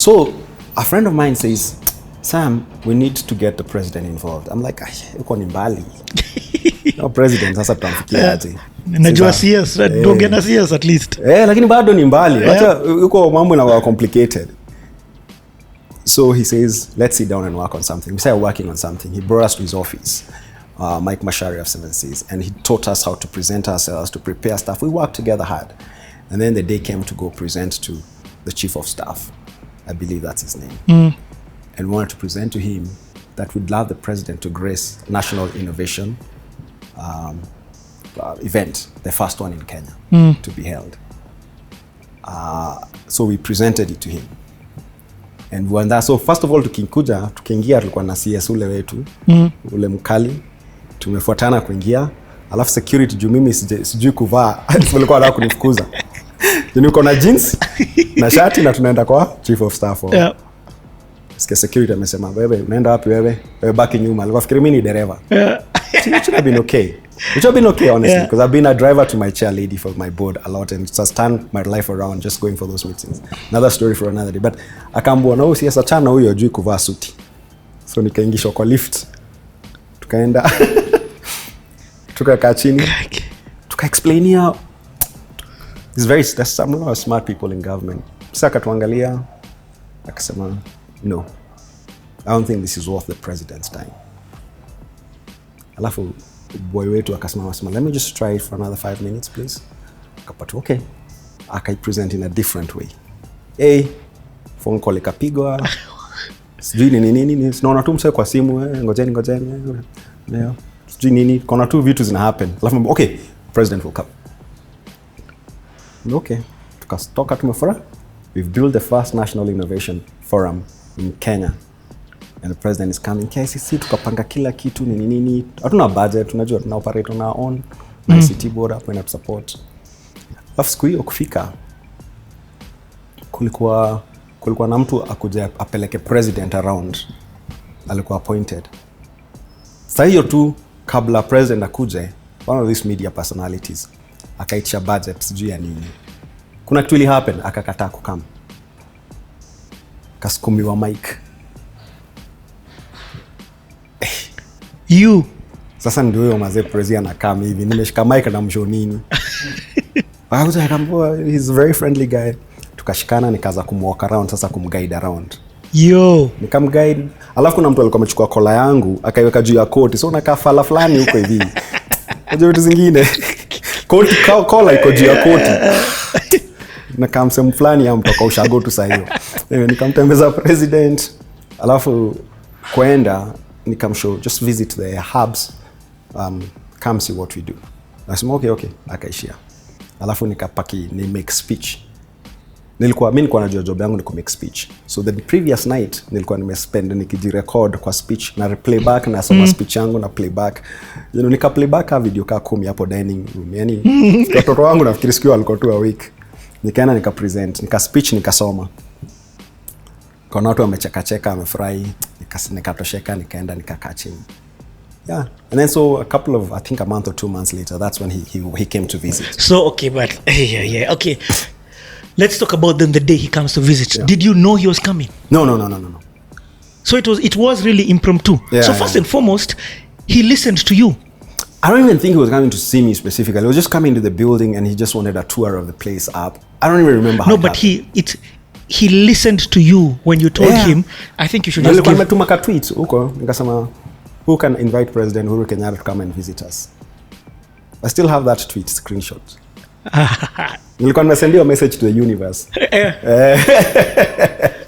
So a friend of mine says, Sam, we need to get the president involved. I'm like, uko ni mbali. No president sasa tutamfikia aje. Najua CS, don't get a CS at least. Lakini bado ni mbali. Acha uko mambo na complicated. So he says, let's sit down and work on something. We started working on something. He brought us to his office, Mike Mashari of 7 Seas, and he taught us how to present ourselves, to prepare stuff. We worked together hard. And then the day came to go present to the chief of staff. I believe that's his name. And we wanted to present to him that we'd love the president to grace National Innovation event, the first one in Kenya to be held. So we presented it to him. And when that, so first of all tukiingia tulikuwa na CS ule wetu, ule mkali, tumefuatana kuingia, alafu security juu mimi sijui kuvaa, walikuwa wanataka kunifukuza. Niko na jeans na shati na tunaenda kwa chief of staff. Sikia security amesema, wewe unaenda wapi wewe? Wewe baki nyuma. Alikuwa fikiri mimi ni dereva. It should have been okay. It should have been okay, honestly, because I've been a driver to my chair lady for my board a lot, and it has turned my life around just going for those meetings. Another story for another day. But akaambua na huyo si achana huyo ajui kuvaa suti. So nikaingishwa kwa lift. Tukaenda tukakaa chini. Tukaexplainia. There's some smart people in government. Sasa akatuangalia akasema, no, I don't think this is worth the president's time. Alafu boy wetu akasema, let me just try it for another 5 minutes, please. Akapata, okay. Akaipresent in a different way. Phone call ikapigwa. Sijui nini. Sinaona tu mse kwa simu, ngojeni. Leo. Sijui nini. Kuna tu vitu zina happen. Alafu, okay, president will come. Okay. Tukatoka tumefura. We've built the first National Innovation Forum in Kenya. And the president is coming. KICC tukapanga kila kitu nini. Hatuna budget, tunajua tuna operate on our own. ICT board hapo ina support. Alafu siku hiyo kufika kulikuwa na mtu akuja apeleke president around. Alikuwa appointed. Sasa hiyo tu kabla president akuje, one of these media personalities akaitisha budget sijui ya nini. Kuna kitu ili happen, akakataa kukam. Kasukumiwa mic. You. Sasa ndio huyo mazee president anakam hivi. Nimeshika mic na mshonini. Akaanza akambua, he's a very friendly guy. Tukashikana nikaanza kumwalk around, sasa kumguide around. Yo. Nikamguide. Alafu kuna mtu alikuwa amechukua kola yangu, akaiweka juu ya koti. So unakaa fala fulani huko hivi. Unajua vitu zingine. Koti kola iko juu ya koti. Na kama sehemu fulani ya mtoka ushago tu saa hiyo. Nikamtembeza president. Alafu kwenda nikamshow, just visit the hubs, come see what we do. Nasema okay, akaishia. Alafu nikapaki ni make speech. Mimi nilikuwa najua job yangu ni ku make speech. So the previous night nilikuwa nimespend nikijirecord kwa speech na replay back na soma speech yangu na playback. Nika playback video ka 10 hapo dining room. Yaani watoto wangu nafikiri sikio walikuwa tu awake. Nikaenda nika present, nika speech nikasoma. Kuna watu wamecheka wamefurahi, nikatosheka nikaenda nikakaa chini. Yeah. And then so I think a month or 2 months later, that's when he came to visit. So okay, but yeah. Okay. Let's talk about then the day he comes to visit. Yeah. Did you know he was coming? No. So it was really impromptu. Yeah, so first and foremost, he listened to you. I don't even think he was coming to see me specifically. He was just coming to the building and he just wanted a tour of the place up. I don't even remember how. No, but he listened to you when you told him, I think you should just give... Nimetuma ka tweet huko nikasema, who can invite President Uhuru Kenyatta to come and visit us? I still have that tweet screenshot. Nilikuwa nimesendia message to the universe.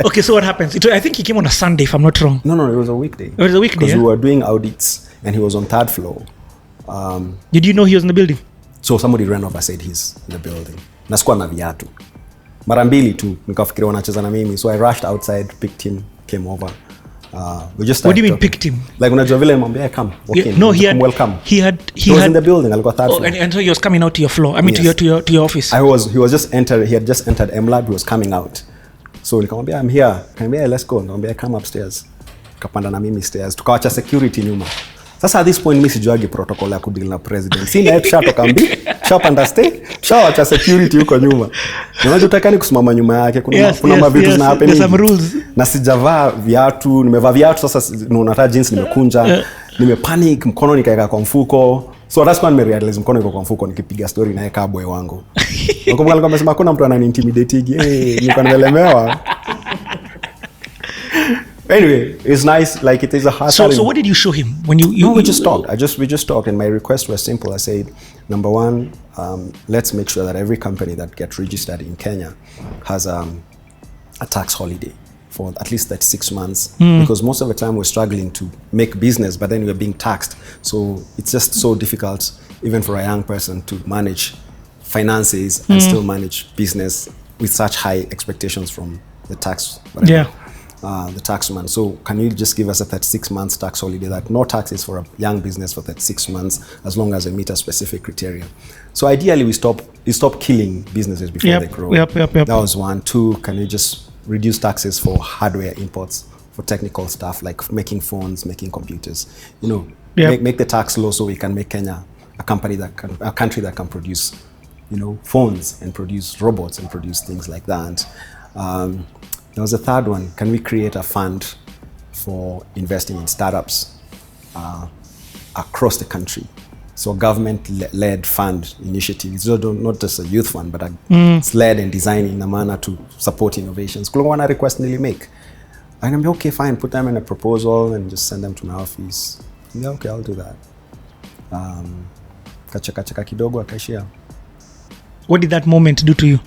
Okay, so what happens? I think he came on a Sunday, if I'm not wrong. No, it was a weekday. It was a weekday, because we were doing audits and he was on 3rd floor. Did you know he was in the building? So somebody ran over, said he's in the building. Na sikuwa na viatu. Mara mbili tu nikafikiria wanacheza na mimi, so I rushed outside, picked him, came over. We just what do you mean picked him? Like unajua vile nimwambia come. Okay. No, he had welcome. He was in the building, alikuwa 3rd floor. And so he was coming out to your floor. I mean yes. to your office. He had just entered MLab, he was coming out. So nikamwambia I'm here. Nikamwambia let's go. Nikamwambia come upstairs. Kapanda na mimi stairs. Tukawacha security nyuma. Sasa at this point mi sijuagi protocol ya kudeal na president. Sina tushatoka tushapanda stage, tushawacha security huko nyuma. Unajua utakani kusimama nyuma yake, kuna mavitu na happen. Some rules. Na sijavaa viatu, nimevaa viatu sasa unataka jeans nimekunja, nimepanic, mkono nikaeka kwa mfuko. So that's when I realized mkono iko kwa mfuko nikipiga story na yeka boy wangu. Nakumbuka alikuwa amesema kuna mtu anani-intimidate, nilikuwa nimelemewa. Anyway, it's nice, like it is a hard So what did you show him when you we just talked. We just talked, and my request was simple. I said, number one, let's make sure that every company that gets registered in Kenya has a tax holiday for at least 36 months, because most of the time we're struggling to make business, but then we're being taxed. So it's just so difficult, even for a young person, to manage finances and still manage business with such high expectations from the tax. The taxman. So can you just give us a 36 months tax holiday, that no taxes for a young business for 36 months as long as they meet a specific criteria? So ideally we stop killing businesses before they grow. That was one. Two, can you just reduce taxes for hardware imports, for technical stuff like making phones, making computers? Make the tax low so we can make Kenya a country that can produce, phones and produce robots and produce things like that. There was a third one. Can we create a fund for investing in startups across the country? So government-led fund initiative. It's not just a youth fund, but it's led and designed in a manner to support innovations. Kulikuwa request nili make. And I'm okay, fine, put them in a proposal and just send them to my office. Yeah, okay, I'll do that. Kachaka kidogo akaishia. What did that moment do to you?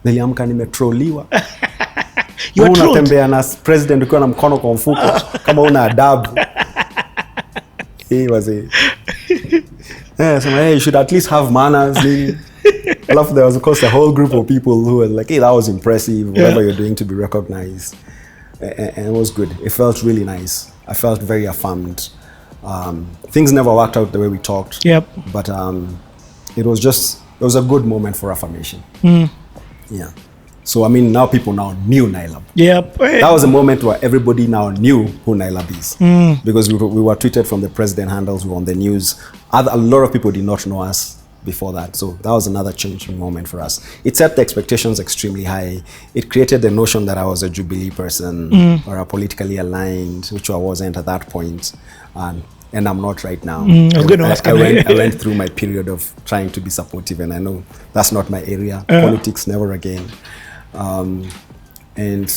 Niliamka nimetrolliwa. Unatembea na president ukiwa na mkono kwa mfuko kama una adabu. He was so you should at least have manners. Alafu there was of course a whole group of people who were like, hey, that was impressive, whatever you're doing, to be recognized. And it was good. It felt really nice. I felt very affirmed. Things never worked out the way we talked. But it was a good moment for affirmation. Yeah. So now people now knew Nailab. That was a moment where everybody now knew who Nailab is. Because we were tweeted from the president handles, we were on the news. A lot of people did not know us before that. So that was another changing moment for us. It set the expectations extremely high. It created the notion that I was a Jubilee person or a politically aligned, which I wasn't at that point. And I'm not right now. I was going to ask. I went through my period of trying to be supportive, and I know that's not my area. Politics, never again. And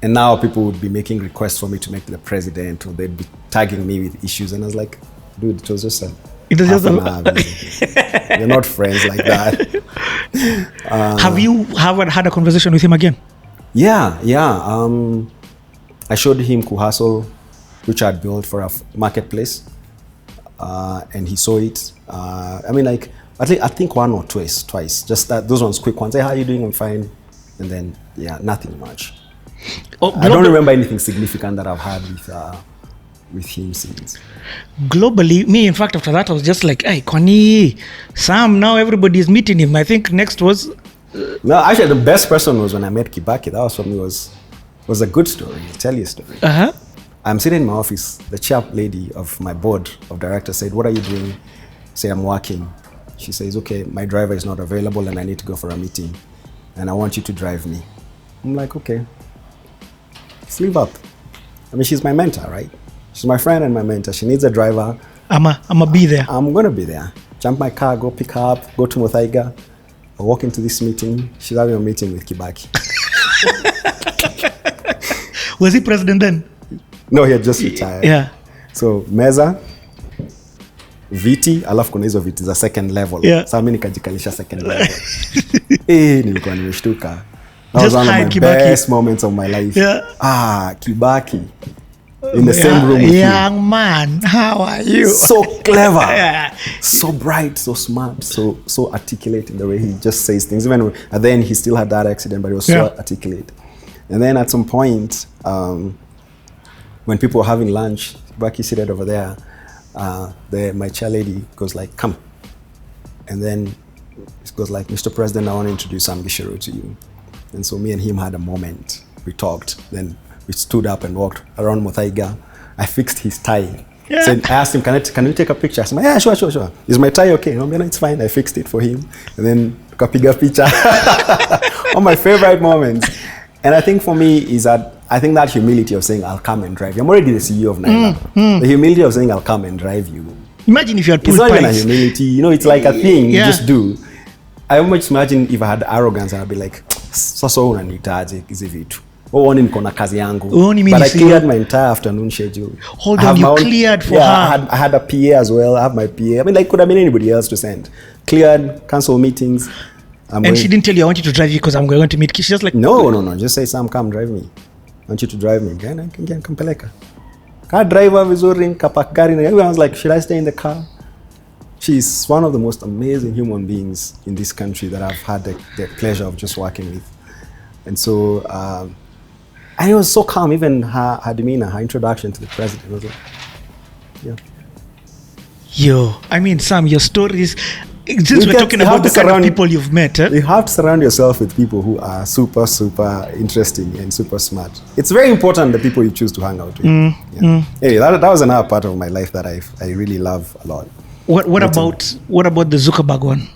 now people would be making requests for me to make the president, or they'd be tagging me with issues, and I was like, dude, it was just we're not friends like that. Have you had a conversation with him again? Yeah. I showed him Kuhustle, which I had built for a marketplace, and he saw it. I think one or twice. Just those ones, quick ones. Hey, how are you doing? I'm fine. And then, nothing much. I don't remember anything significant that I've had with him since. Globally, me, in fact, after that, I was just like, hey, Kwani, Sam, now everybody is meeting him. I think next was... No, actually, the best person was when I met Kibaki. That was for me, was a good story. I'll tell you a story. I'm sitting in my office. The chair lady of my board of directors said, what are you doing? I say, I'm working. She says, okay, my driver is not available and I need to go for a meeting. And I want you to drive me. I'm like, okay. Sleeve up. She's my mentor, right? She's my friend and my mentor. She needs a driver. I'ma be there. I'm going to be there. Jump my car, go pick her up, go to Muthaiga. I walk into this meeting. She's having a meeting with Kibaki. Was he president then? No, he had just retired. Yeah. So, Meza, viti, alafu kuna hizo viti za second level. Sasa mimi nikajikalisha second level. Nilikuwa nimeshtuka. That was one of my Kibaki. Best moments of my life. Kibaki. In the same room with young man, how are you? So clever. So bright, so smart, so articulate in the way he just says things. Even at the end, he still had that accident, but he was so articulate. And then at some point, when people were having lunch, Kibaki seated over there, my chair lady goes like, come. And then it goes like, Mr. President, I want to introduce Sam Gichuru to you. And so me and him had a moment. We talked. Then we stood up and walked around Muthaiga. I fixed his tie. Yeah. So I asked him, can we take a picture? I said, yeah, sure. Is my tie okay? No, it's fine. I fixed it for him. And then tukapiga picture. One of my favorite moments. And I think for me is that, I think that humility of saying, I'll come and drive you. I'm already the CEO of Nailab. The humility of saying, I'll come and drive you. Imagine if you had pulled It's not even a pints. humility. You know, it's like a thing Yeah. you just do. I almost imagine if I had arrogance, I'd be like, sasa unanihitaji hizi vitu. Uone niko na kazi yangu. Uone mimi But I si- cleared my entire afternoon schedule. Hold I have on, you my own- cleared for yeah, her. I had a PA as well. I have my PA. I mean, like, could have been anybody else to send. Cleared, cancel meetings. And she didn't tell you, I want you to drive you because I'm going to meet. She's just like, No. Just say, Sam, come drive me. I want you to drive me. Then I can kampeleka. Car driver vizuri, nikapark gari. Everyone was like, should I stay in the car? She's one of the most amazing human beings in this country that I've had the pleasure of just working with. And so, and it was so calm, even her demeanor, her introduction to the president was like, yeah. yo, I mean, Sam, your stories, since You we're talking have about to the kind of surround- people you've met, You have to surround yourself with people who are super, super interesting and super smart. It's very important the people you choose to hang out with. Yeah. Anyway, that was another part of my life that I really love a lot. what about the Zuckerberg one?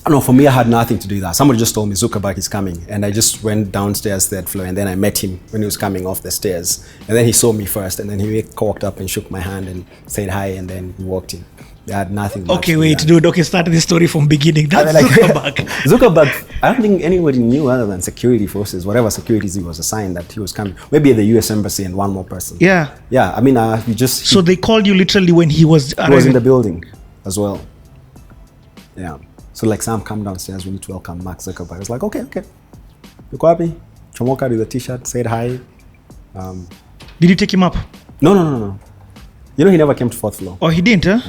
No, for me, I had nothing to do with that. Somebody just told me Zuckerberg is coming, and I just went downstairs, third floor, and then I met him when he was coming off the stairs. And then he saw me first, and then he walked up and shook my hand and said hi, and then he walked in. They had nothing. much Okay, to wait, that. dude. Okay, start the story from beginning. That's I mean, Zuckerberg. Zuckerberg, I don't think anybody knew other than security forces, whatever securities he was assigned, that he was coming. Maybe the US Embassy and one more person. Yeah. Yeah, I mean, we just... So they called you literally when he was He was in arriving. the building as well. Yeah. So like, Sam, come downstairs. We need to welcome Mark Zuckerberg. I was like, okay. Yuko wapi? Chomoka with a t-shirt, said hi. Did you take him up? No. You know, he never came to fourth floor. Oh, he didn't, huh?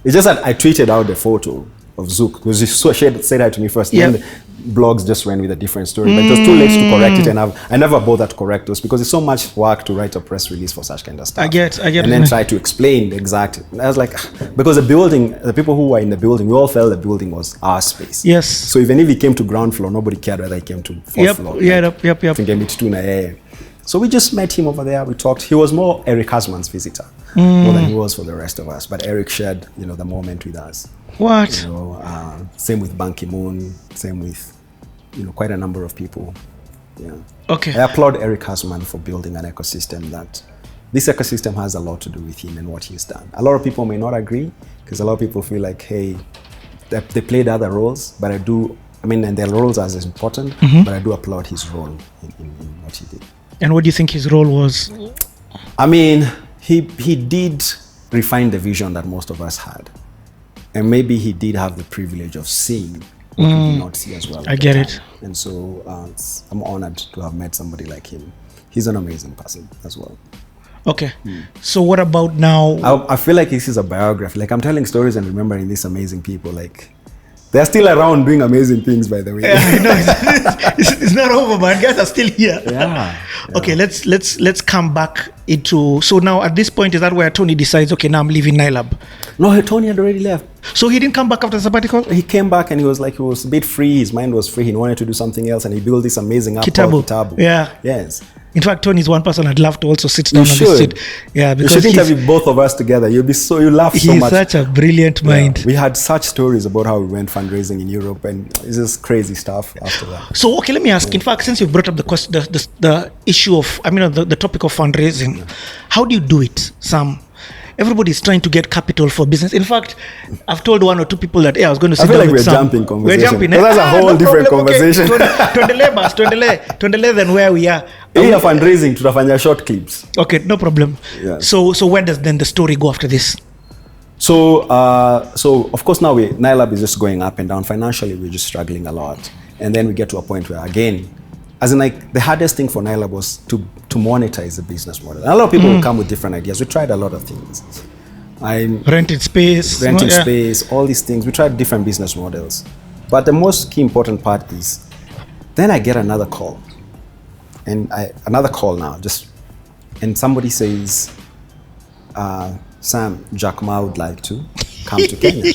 It's just that I tweeted out the photo of Zook because he said hi to me first. Yeah. Then the blogs just went with a different story. But it was too late to correct it, and I never bothered to correct those because it's so much work to write a press release for such kind of stuff. I get And it. then try to explain the exact. I was like, because the people who were in the building, we all felt the building was our space. Yes. So even if he came to ground floor, nobody cared whether he came to fourth floor. Yep. So we just met him over there. We talked. He was more Eric Hasman's visitor more than he was for the rest of us. But Eric shared, the moment with us. What? Same with Ban Ki-moon. Same with, quite a number of people. Yeah. Okay. I applaud Eric Hasman for building an ecosystem that this ecosystem has a lot to do with him and what he's done. A lot of people may not agree because a lot of people feel like, hey, they played other roles, but and their roles are as important, but I do applaud his role in what he did. And what do you think his role was? I mean, he did refine the vision that most of us had. And maybe he did have the privilege of seeing what we did not see as well. I get it. And so I'm honored to have met somebody like him. He's an amazing person as well. Okay. So what about now? I feel like this is a biography. Like, I'm telling stories and remembering these amazing people. Like, they're still around doing amazing things, by the way. I know it's not over, man. Guys are still here. Yeah. Okay, let's come back into. So now at this point, is that where Tony decides? Okay, now I'm leaving Nailab. No, Tony had already left. So he didn't come back after the sabbatical. He came back and he was a bit free. His mind was free. He wanted to do something else, and he built this amazing app called Kidato. Yeah. Yes. In fact, Tony is one person I'd love to also sit down You on should. the seat. Yeah, You because should interview both of us together. You laugh so he's much. such a brilliant mind. Yeah. We had such stories about how we went fundraising in Europe, and it's just crazy stuff after that. So okay, let me ask. In fact, since you brought up the issue of, the topic of fundraising, how do you do it, Sam? Everybody's trying to get capital for business. In fact, I've told one or two people that I was going to sit down with Sam. Jumping conversation. We're jumping. That's a whole different conversation. Tuendelee than where we are. Here fundraising, tutafanya short clips. Okay, no problem. Yeah. So where does then the story go after this? So of course now Nailab is just going up and down. Financially, we're just struggling a lot. And then we get to a point where, again, as in, like, the hardest thing for Nailab was to monetize the business model. And a lot of people will come with different ideas. We tried a lot of things. Renting space, all these things. We tried different business models. But the most key important part is, then I get another call. And and somebody says, Sam, Jack Ma would like to come to Kenya.